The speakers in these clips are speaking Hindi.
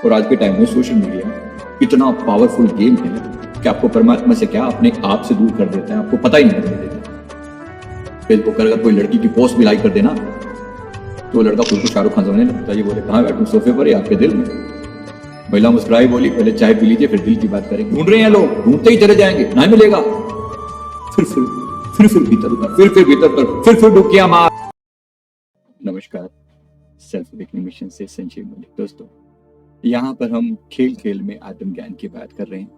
और आज के टाइम में सोशल मीडिया इतना पावरफुल गेम है कि आपको परमात्मा से क्या अपने आप से दूर कर देता है, आपको पता ही नहीं लगने देता। फेसबुक पर अगर कोई लड़की की पोस्ट भी लाइक कर देना तो लड़का खुद को शाहरुख खान समझने लगता है। ये बोले कहाँ बैठूं, सोफे पर या आपके दिल में। महिला मुस्कुराई बोली पहले चाय पी लीजिए फिर दिल की बात करेंगे। ढूंढ रहे हैं लोग, ढूंढते ही चले जाएंगे, ना मिलेगा। फिर भीतर उतर, फिर भीतर उतर, फिर डुबकियां मार। नमस्कार, सेल्फ अवेकनिंग मिशन से संजीव मलिक। दोस्तों, यहाँ पर हम खेल खेल में आत्मज्ञान की बात कर रहे हैं।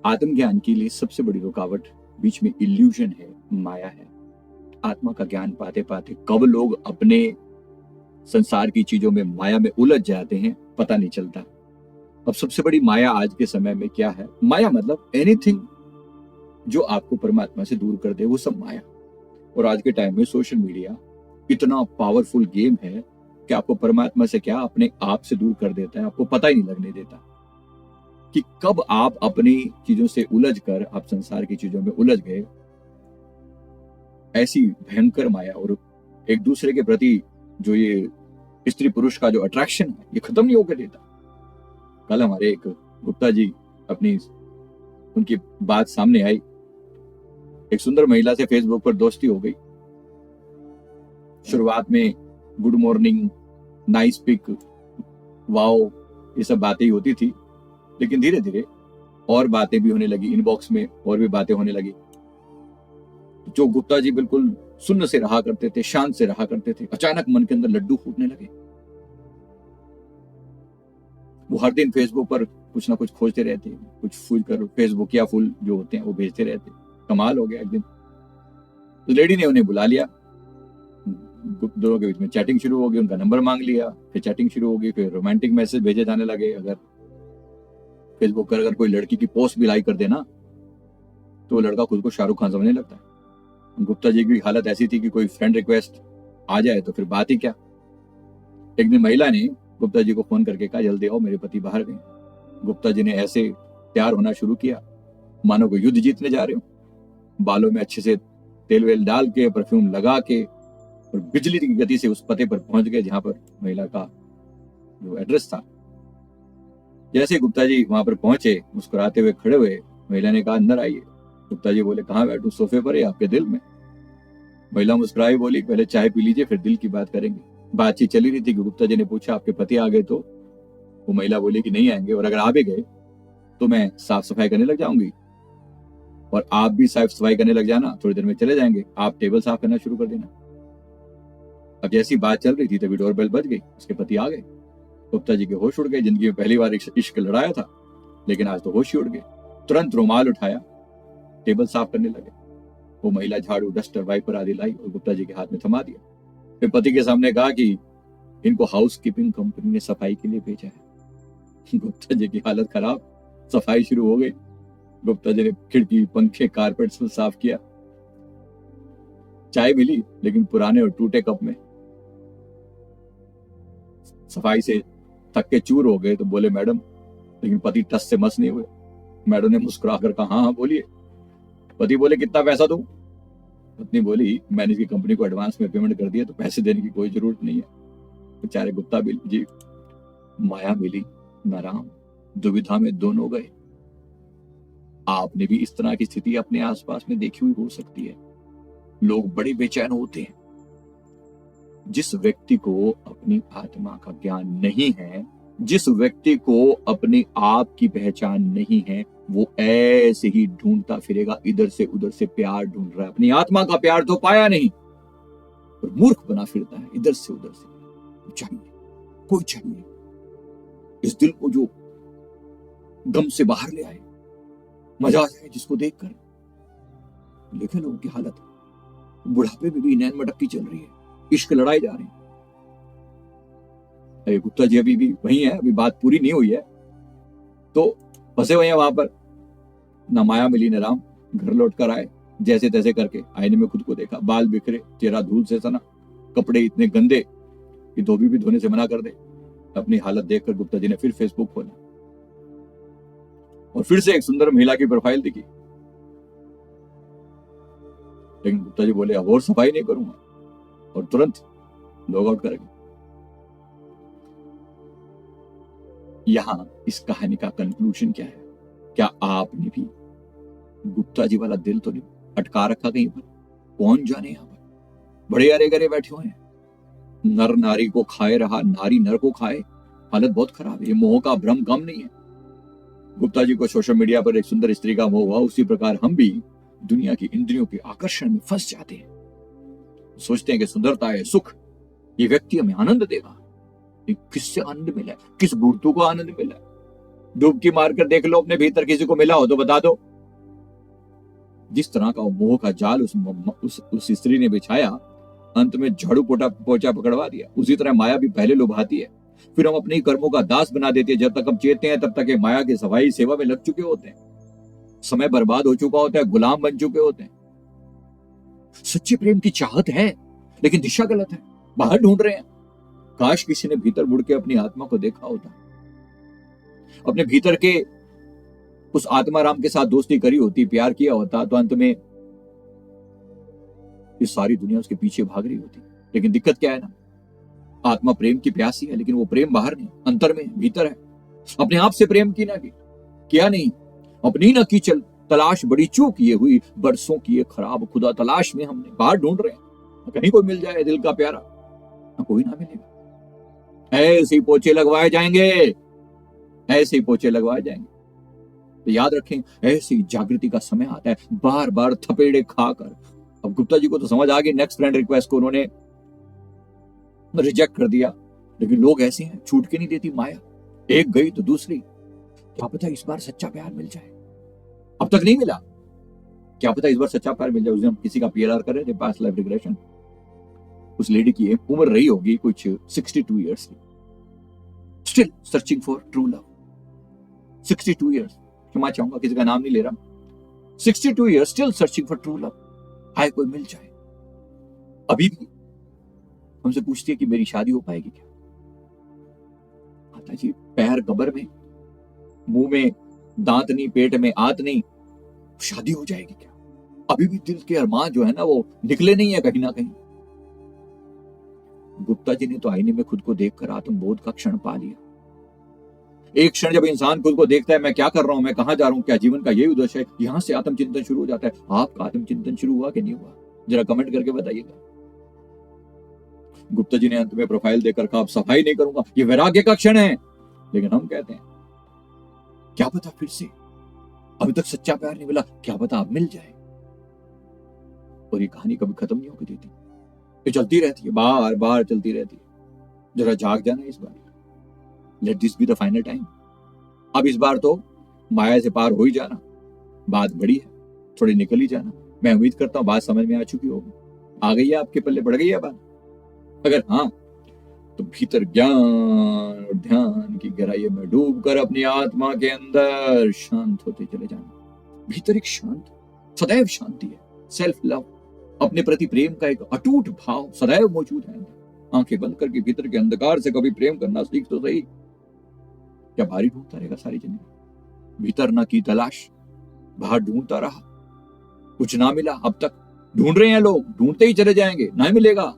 आत्मज्ञान के लिए सबसे बड़ी रुकावट बीच में इल्यूजन है, माया है। आत्मा का ज्ञान पाते पाते कब लोग अपने संसार की चीजों में, माया में उलझ जाते हैं, पता नहीं चलता। अब सबसे बड़ी माया आज के समय में क्या है? माया मतलब एनीथिंग जो आपको परमात्मा से दूर कर दे, वो सब माया। और आज के टाइम में सोशल मीडिया इतना पावरफुल गेम है कि आपको परमात्मा से क्या अपने आप से दूर कर देता है, आपको पता ही नहीं लगने देता कि कब आप अपनी चीजों से उलझ कर आप संसार की चीजों में उलझ गए। ऐसी भयंकर माया और एक दूसरे के प्रति जो ये स्त्री पुरुष का जो अट्रैक्शन है, ये खत्म नहीं होकर देता। कल हमारे एक गुप्ता जी अपनी उनकी बात सामने आई, एक सुंदर महिला से फेसबुक पर दोस्ती हो गई। शुरुआत में good morning, nice pic, wow, ये सब बातें ही होती थी, लेकिन धीरे धीरे और बातें भी होने लगी, इनबॉक्स में और भी बातें होने लगी। जो गुप्ता जी बिल्कुल सुन्न से रहा करते थे, शांत से रहा करते थे, अचानक मन के अंदर लड्डू फूटने लगे। वो हर दिन फेसबुक पर कुछ ना कुछ खोजते रहते, कुछ फूल कर फेसबुक या फूल जो होते हैं वो भेजते रहते। कमाल हो गया। एक दिन तो लेडी ने उन्हें बुला लिया, दोनों के बीच में चैटिंग शुरू हो गई, उनका नंबर मांग लिया, फिर चैटिंग शुरू हो गई, फिर रोमांटिक मैसेज भेजे जाने लगे। अगर फेसबुक पर अगर कोई लड़की की पोस्ट भी लाइक कर देना तो लड़का खुद को शाहरुख खान समझने लगता है। गुप्ता जी की हालत ऐसी थी कि कोई फ्रेंड रिक्वेस्ट आ जाए तो फिर बात ही क्या। एक दिन महिला ने गुप्ता जी को फोन करके कहा, जल्दी आओ, मेरे पति बाहर गए। गुप्ता जी ने ऐसे तैयार होना शुरू किया मानो को युद्ध जीतने जा रहे हो। बालों में अच्छे से तेल वेल डाल के, परफ्यूम लगा के, और बिजली की गति से उस पते पर पहुंच गए जहां पर महिला का जो एड्रेस था। जैसे गुप्ता जी वहां पर पहुंचे, मुस्कुराते हुए खड़े हुए, महिला ने कहा, अंदर आइए। गुप्ता जी बोले, कहाँ बैठूं, सोफे पर या आपके दिल में। महिला मुस्कुराई बोली, पहले चाय पी लीजिए फिर दिल की बात करेंगे। बातचीत चली रही थी कि गुप्ता जी ने पूछा, आपके पति आ गए? तो वो महिला बोली कि नहीं आएंगे, और अगर आ भी गए तो मैं साफ सफाई करने लग जाऊंगी और आप भी साफ सफाई करने लग जाना, थोड़ी देर में चले जाएंगे, आप टेबल साफ करना शुरू कर देना। अब जैसी बात चल रही थी तभी डोरबेल बज गई, उसके पति आ गए। गुप्ता जी के होश उड़ गए। जिंदगी में पहली बार इश्क लड़ाया था, लेकिन आज तो होश ही उड़ गए। तुरंत रुमाल उठाया, टेबल साफ करने लगे। वो महिला झाड़ू, डस्टर, वाइपर आदि लाई और गुप्ता जी के हाथ में थमा दिया। फिर पति के सामने कहा कि इनको हाउस कीपिंग कंपनी ने सफाई के लिए भेजा है। गुप्ता जी की हालत खराब, सफाई शुरू हो गई। गुप्ता जी ने खिड़की, पंखे, कारपेट सब साफ किया। चाय मिली लेकिन पुराने और टूटे कप में। सफाई से थक के चूर हो गए तो बोले, मैडम, लेकिन पति टस से मस नहीं हुए। मैडम ने मुस्कुरा कर कहा, हाँ हाँ बोलिए। पति बोले, कितना पैसा दूं? पत्नी बोली, मैंने इसकी कंपनी को एडवांस में पेमेंट कर दिया तो पैसे देने की कोई जरूरत नहीं है। बेचारे गुप्ता जी, माया मिली न राम, दुविधा में दोनों गए। आपने भी इस तरह की स्थिति अपने आसपास में देखी हुई हो सकती है। लोग बड़े बेचैन होते हैं। जिस व्यक्ति को अपनी आत्मा का ज्ञान नहीं है, जिस व्यक्ति को अपने आप की पहचान नहीं है, वो ऐसे ही ढूंढता फिरेगा, इधर से उधर से प्यार ढूंढ रहा है। अपनी आत्मा का प्यार तो पाया नहीं और मूर्ख बना फिरता है, इधर से उधर से। चाहिए, कोई चाहिए, इस दिल को जो गम से बाहर ले आए, मजा आ जाए जिसको देखकर। देखे लोगों की हालत, बुढ़ापे में भी नैन मटक्की चल रही है, इश्क लड़ाए जा रहे हैं। अरे गुप्ता जी अभी भी वही है, अभी बात पूरी नहीं हुई है, तो फंसे हुए हैं वहां पर। ना माया मिली न राम, घर लौट कर आए जैसे तैसे करके। आईने में खुद को देखा, बाल बिखरे, चेहरा धूल से सना, कपड़े इतने गंदे कि धोबी भी धोने से मना कर दे। अपनी हालत देखकर गुप्ता जी ने फिर फेसबुक खोला और फिर से एक सुंदर महिला की प्रोफाइल दिखी। लेकिन गुप्ता जी बोले, अब और सफाई नहीं करूंगा, और तुरंत लॉग आउट कर गए। यहां इस कहानी का कंक्लूजन क्या है? क्या आपने भी गुप्ता जी वाला दिल तो नहीं अटका रखा कहीं पर? कौन जाने, यहां पर बड़े अरे गरे बैठे हुए हैं, नर नारी को खाए रहा, नारी नर को खाए, हालत बहुत खराब है। ये मोह का भ्रम कम नहीं है। गुप्ता जी को सोशल मीडिया पर एक सुंदर स्त्री का मोह हुआ, उसी प्रकार हम भी दुनिया की इंद्रियों के आकर्षण में फंस जाते हैं। सोचते हैं कि सुंदरता है, सुख, ये व्यक्ति हमें आनंद देगा। किससे आनंद मिला है? किस बुढ़तू को आनंद मिला है? डुबकी मारकर देख लो अपने भीतर, किसी को मिला हो तो बता दो। जिस तरह का मोह का जाल उस स्त्री ने बिछाया, अंत में झाड़ू पोछा पकड़वा दिया। उसी तरह माया भी पहले लुभाती है, फिर हम अपने ही कर्मों का दास बना देते हैं। जब तक हम चेतते हैं तब तक ये माया की सफाई सेवा में लग चुके होते हैं, समय बर्बाद हो चुका होता है, गुलाम बन चुके होते हैं। सच्चे प्रेम की चाहत है, लेकिन दिशा गलत है, बाहर ढूंढ रहे हैं। काश किसी ने भीतर मुड़ के अपनी आत्मा को देखा होता, अपने भीतर के उस आत्मा राम के साथ दोस्ती करी होती, प्यार किया होता, तो अंत में ये सारी दुनिया उसके पीछे भाग रही होती। लेकिन दिक्कत क्या है ना, आत्मा प्रेम की प्यासी है, लेकिन वो प्रेम बाहर नहीं, अंतर में, भीतर है। अपने आप से प्रेम की ना किया नहीं, अपनी ना की चल तलाश, बड़ी चूक ये हुई, बरसों की ये खराब खुदा तलाश में हमने। बाहर ढूंढ रहे हैं, कहीं कोई मिल जाए दिल का प्यारा, ना कोई ना मिलेगा। ऐसे ही पोछे लगवाए जाएंगे, ऐसे ही पोछे लगवाए जाएंगे। तो याद रखें, ऐसी जागृति का समय आता है, बार बार थपेड़े खाकर। अब गुप्ता जी को तो समझ आ गई, नेक्स्ट फ्रेंड रिक्वेस्ट को उन्होंने रिजेक्ट कर दिया, लेकिन लोग ऐसे हैं, छूट के नहीं देती माया। एक गई तो दूसरी, क्या पता इस बार सच्चा प्यार मिल जाए। अब तक नहीं मिला, क्या पता इस बार सच्चा प्यार मिल जाए। उस दिन हम किसी का पीएलआर कर रहे थे, पास्ट लाइफ रिग्रेशन। उस लेडी की उम्र रही होगी कुछ 62 ईयर्स की, still searching for true love. 62 years, क्षमा चाहूंगा किसी का नाम नहीं ले रहा, 62 years still searching for true love. हाय कोई मिल जाए। अभी भी हमसे पूछती है कि मेरी शादी हो पाएगी क्या? माता जी, पैर गबर में, मुंह में दांत नहीं, पेट में आंत नहीं, शादी हो जाएगी क्या? अभी भी दिल के अरमान जो है ना, वो निकले नहीं है कहीं ना कहीं। गुप्ता जी ने तो आईने में खुद को देखकर आत्मबोध का क्षण पा लिया। एक क्षण जब इंसान खुद को देखता है, मैं क्या कर रहा हूं, मैं कहां जा रहा हूं, क्या जीवन का यही उद्देश्य है, यहां से आत्मचिंतन शुरू हो जाता है। आपका आत्मचिंतन शुरू हुआ कि नहीं हुआ? जरा कमेंट करके बताइएगा। गुप्ता जी ने अंत में प्रोफाइल देकर कहा, अब सफाई नहीं करूंगा, ये वैराग्य का क्षण है। लेकिन हम कहते हैं, क्या पता फिर से, अभी तक सच्चा प्यार नहीं मिला, क्या पता अब मिल जाए। और ये कहानी कभी खत्म नहीं होगी देती, ये चलती रहती है, बार बार चलती रहती है। जरा जाग जाना इस बार, let this be the final time. अब इस बार तो माया से पार हो ही जाना, बात बड़ी है, थोड़ी निकल ही जाना। मैं उम्मीद करता हूं बात समझ में आ चुकी होगी, आ गई है आपके पल्ले, बढ़ गई है बात। अगर हाँ, तो भीतर ज्ञान और ध्यान की गहराई में डूबकर अपनी आत्मा के अंदर शांत होते चले जाना। भीतर एक शांत, सदैव शांति है, सेल्फ लव, अपने प्रति प्रेम का एक अटूट भाव सदैव मौजूद है। आंखें बंद करके भीतर के अंधकार से कभी प्रेम करना सीख तो सही। क्या भारी ढूंढता रहेगा सारी जिंदगी? भीतर ना की तलाश, बाहर ढूंढता रहा, कुछ ना मिला। अब तक ढूंढ रहे हैं लोग, ढूंढते ही चले जाएंगे, ना मिलेगा।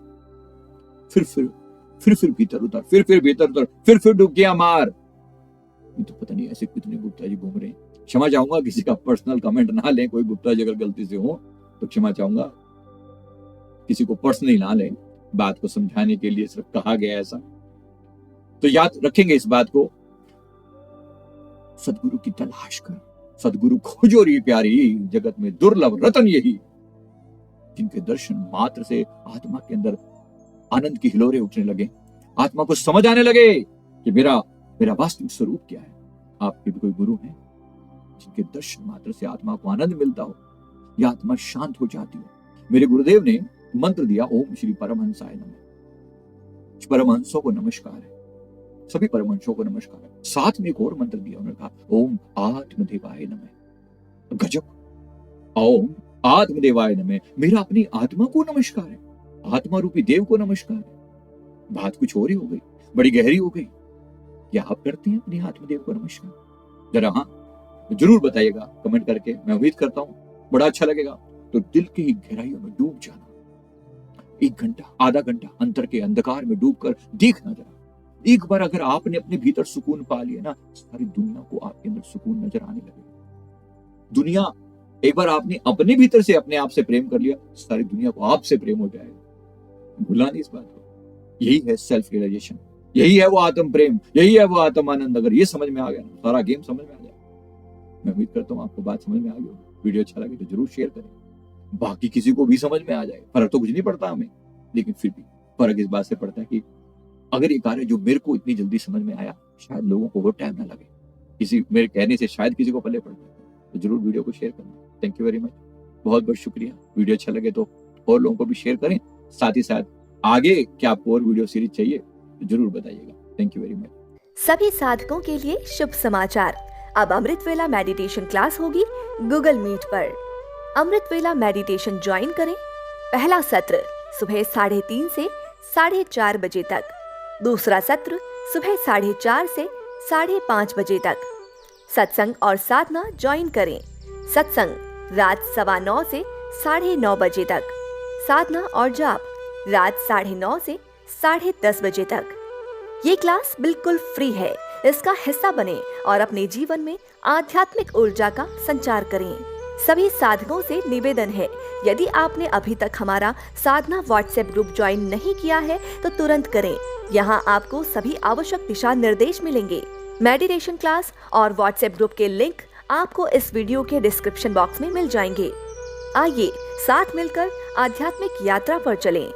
फिर भीतर उतर, फिर भीतर उतर, फिर डुबकियां मार। तो पता नहीं ऐसे कितने गुप्ता जी घूम रहे हैं। क्षमा चाहूंगा, किसी का पर्सनल कमेंट ना लें, कोई गुप्ता जी अगर गलती से हो तो क्षमा चाहूंगा, किसी को पर्सनली ना लें, बात को समझाने के लिए सिर्फ कहा गया ऐसा। तो याद रखेंगे इस बात को, सदगुरु की तलाश कर, सदगुरु खोजो री प्यारी, जगत में दुर्लभ रतन यही, जिनके दर्शन मात्र से आत्मा के अंदर आनंद की हिलोरे उठने लगे, आत्मा को समझ आने लगे कि मेरा वास्तविक स्वरूप क्या है। आपके भी कोई गुरु हैं जिनके दर्शन मात्र से आत्मा को आनंद मिलता हो, या आत्मा शांत हो जाती हो? मेरे गुरुदेव ने मंत्र दिया, ओम श्री परमहंसाय नमः। परमहंसों को नमस्कार है, सभी परमहंसों को नमस्कार है। साथ में एक और मंत्र दिया, उन्होंने कहा ओम आत्मदेवाय नमः। गजब, ओम आत्मदेवाय नमः, मेरा अपनी आत्मा को नमस्कार है, आत्मा रूपी देव को नमस्कार है। बात कुछ और ही हो गई, बड़ी गहरी हो गई। क्या आप करते हैं अपने आत्मदेव को नमस्कार? जरा हाँ जरूर बताइएगा कमेंट करके, मैं उम्मीद करता हूं बड़ा अच्छा लगेगा। तो दिल की गहराइयों में डूब जाना, 1 घंटा, आधा घंटा अंतर के अंधकार में डूबकर देखना, जरा एक बार अगर आपने अपने भीतर सुकून पा लिया ना, सारी दुनिया को आपके अंदर सुकून नजर आने लगेगा। दुनिया, एक बार आपने अपने भीतर से अपने आप से प्रेम कर लिया, सारी दुनिया को आपसे प्रेम हो जाएगा। भूला नहीं इस बात को। यही है सेल्फ रियलाइजेशन, यही है वो आत्म प्रेम, यही है वो आत्म आनंद। अगर ये समझ में आ गया ना, सारा गेम समझ में आ जाएगा। मैं उम्मीद करता हूँ आपको बात समझ में आ गई। वीडियो अच्छा लगे तो जरूर शेयर करें, बाकी किसी को भी समझ में आ जाए। फर्क तो कुछ नहीं पड़ता हमें, लेकिन फिर भी फर्क इस बात से पड़ता है कि अगर ये कार्य जो मेरे को इतनी जल्दी समझ में आया, शायद लोगों को वो टाइम ना लगे। किसी मेरे कहने से शायद किसी को पल्ले पड़ जाए, तो जरूर वीडियो को शेयर करना। थैंक यू वेरी मच, बहुत बहुत शुक्रिया। वीडियो अच्छा लगे तो और लोगों को भी शेयर करें। साथ ही साथ आगे क्या आपको और वीडियो सीरीज चाहिए तो जरूर बताइएगा। Thank you very much. सभी साधकों के लिए शुभ समाचार। अब अमृत वेला मेडिटेशन क्लास होगी गूगल मीट पर। अमृत वेला मेडिटेशन ज्वाइन करें। पहला सत्र सुबह 3:30 से 4:30 बजे तक, दूसरा सत्र सुबह 4:30 से 5:30 बजे तक। सत्संग और साधना ज्वाइन करें। सत्संग रात 9:15 से 9:30 बजे तक, साधना और जाप रात 9:30 से 10:30 बजे तक। ये क्लास बिल्कुल फ्री है। इसका हिस्सा बने और अपने जीवन में आध्यात्मिक ऊर्जा का संचार करें। सभी साधकों से निवेदन है, यदि आपने अभी तक हमारा साधना व्हाट्सएप ग्रुप ज्वाइन नहीं किया है तो तुरंत करें। यहाँ आपको सभी आवश्यक दिशा निर्देश मिलेंगे। मेडिटेशन क्लास और व्हाट्सएप ग्रुप के लिंक आपको इस वीडियो के डिस्क्रिप्शन बॉक्स में मिल जाएंगे। आइए साथ मिलकर आध्यात्मिक यात्रा पर चलें।